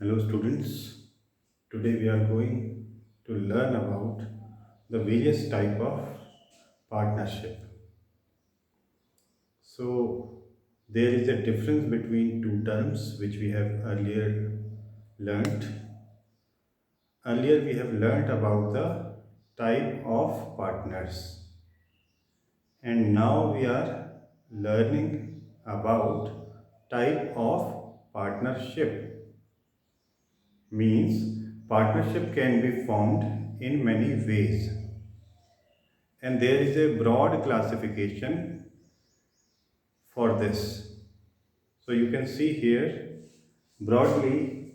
Hello students, today we are going to learn about the various type of partnership. So there is a difference between two terms which we have earlier learnt. Earlier we have learnt about the type of partners, and now we are learning about type of partnership. Means partnership can be formed in many ways, and there is a broad classification for this. So you can see here broadly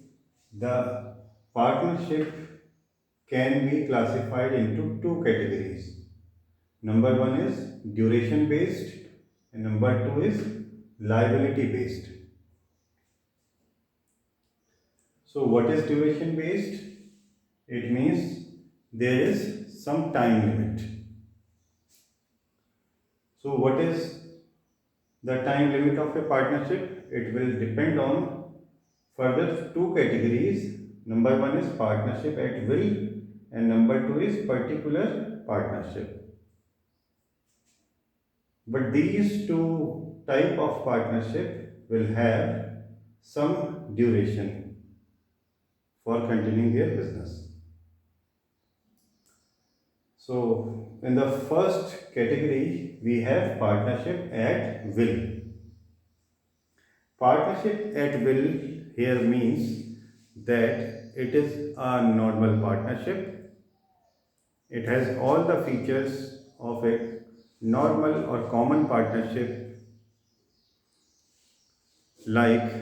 the partnership can be classified into two categories. Number one is duration based, and number two is liability based. So what is duration based? It means there is some time limit. So what is the time limit of a partnership? It will depend on further two categories. Number one is partnership at will, and number two is particular partnership. But these two type of partnership will have some duration for continuing their business. So in the first category we have partnership at will. Partnership at will here means that it is a normal partnership. It has all the features of a normal or common partnership, like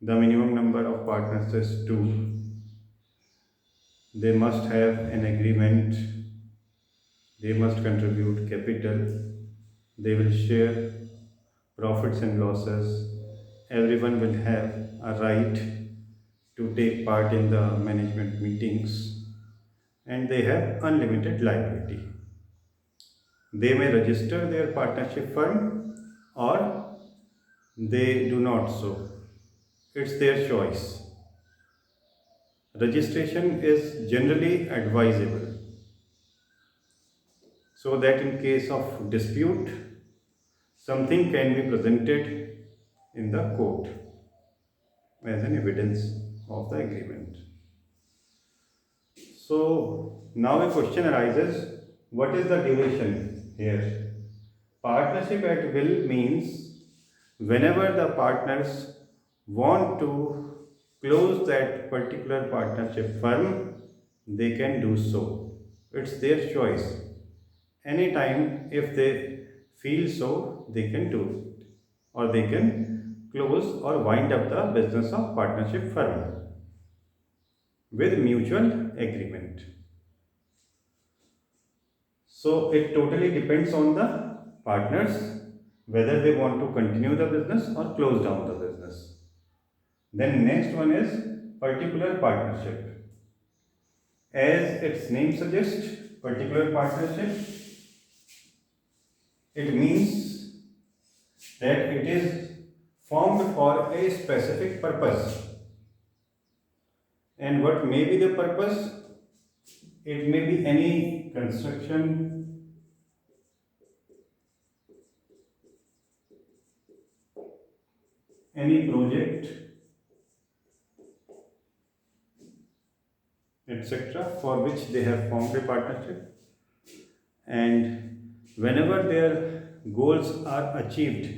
the minimum number of partners is two. They must have an agreement. They must contribute capital. They will share profits and losses. Everyone will have a right to take part in the management meetings, and they have unlimited liability. They may register their partnership firm or they do not so. It's their choice. Registration is generally advisable so that in case of dispute, something can be presented in the court as an evidence of the agreement. So now a question arises, what is the duration here? Partnership at will means whenever the partners want to close that particular partnership firm, they can do so. It's their choice. Anytime if they feel so, they can do it, or they can close or wind up the business of partnership firm with mutual agreement. So it totally depends on the partners whether they want to continue the business or close down the business. Then next one is particular partnership. As its name suggests, particular partnership, it means that it is formed for a specific purpose. And what may be the purpose? It may be any construction, any project, etc., for which they have formed a partnership. And whenever their goals are achieved,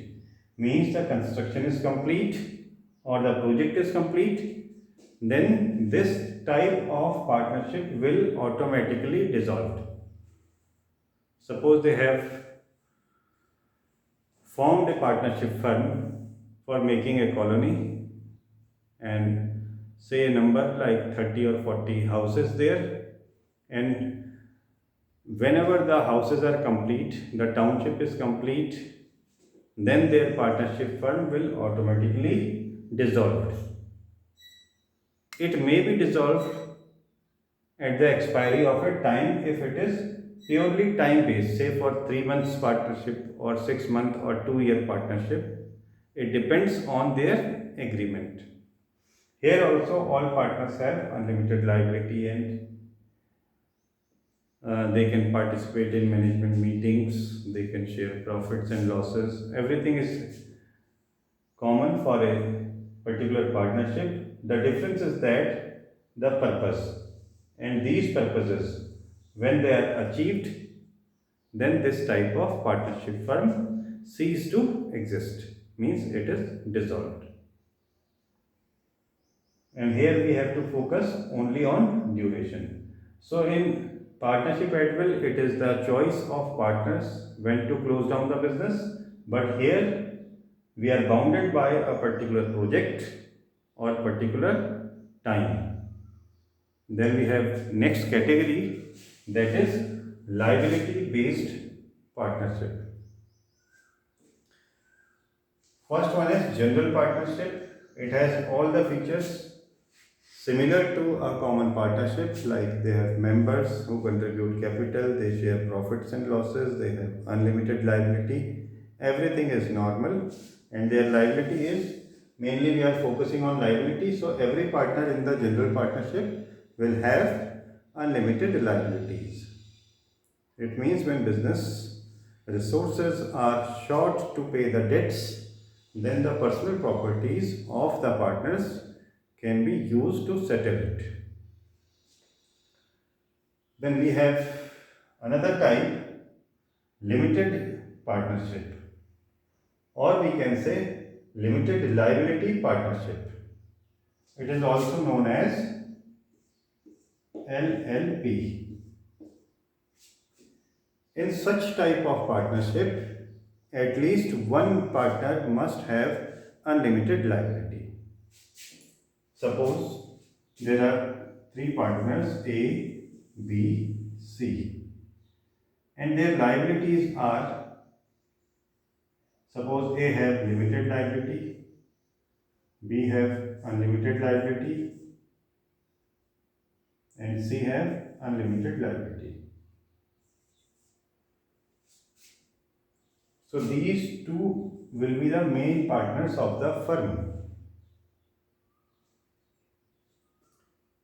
means the construction is complete or the project is complete, then this type of partnership will automatically dissolve. Suppose they have formed a partnership firm for making a colony, and say a number like 30 or 40 houses there, and whenever the houses are complete, the township is complete, then their partnership firm will automatically dissolve. It may be dissolved at the expiry of a time if it is purely time based, say for 3 months partnership or 6 month or 2 year partnership. It depends on their agreement. Here also all partners have unlimited liability, and they can participate in management meetings, they can share profits and losses. Everything is common for a particular partnership. The difference is that the purpose, and these purposes, when they are achieved, then this type of partnership firm cease to exist, means it is dissolved. And here we have to focus only on duration. So in partnership at will, it is the choice of partners when to close down the business, but here we are bounded by a particular project or particular time. Then we have next category, that is liability based partnership. First one is general partnership. It has all the features similar to a common partnership, like they have members who contribute capital, they share profits and losses, they have unlimited liability. Everything is normal, and their liability is mainly we are focusing on liability. So every partner in the general partnership will have unlimited liabilities. It means when business resources are short to pay the debts, then the personal properties of the partners can be used to settle it. Then we have another type, limited partnership, or we can say limited liability partnership. It is also known as LLP. In such type of partnership, at least one partner must have unlimited liability. Suppose there are three partners A, B, C, and their liabilities are, suppose A have limited liability, B have unlimited liability, and C have unlimited liability. So these two will be the main partners of the firm.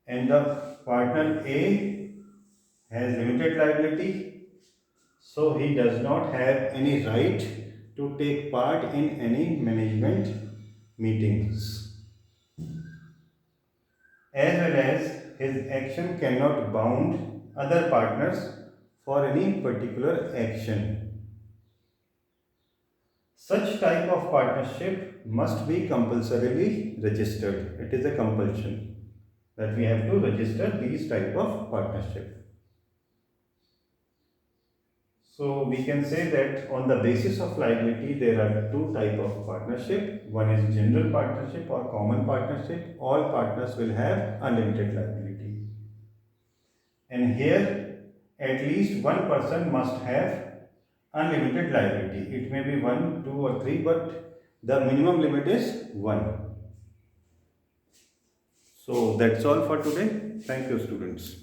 And the partner A has limited liability, so he does not have any right to take part in any management meetings, as well as his action cannot bound other partners for any particular action. Such type of partnership must be compulsorily registered. It is a compulsion that we have to register these type of partnership. So we can say that on the basis of liability, there are two type of partnership. One is general partnership or common partnership. All partners will have unlimited liability. And here, at least one person must have unlimited liability. It may be 1, 2 or 3, but the minimum limit is 1. So that's all for today. Thank you, students.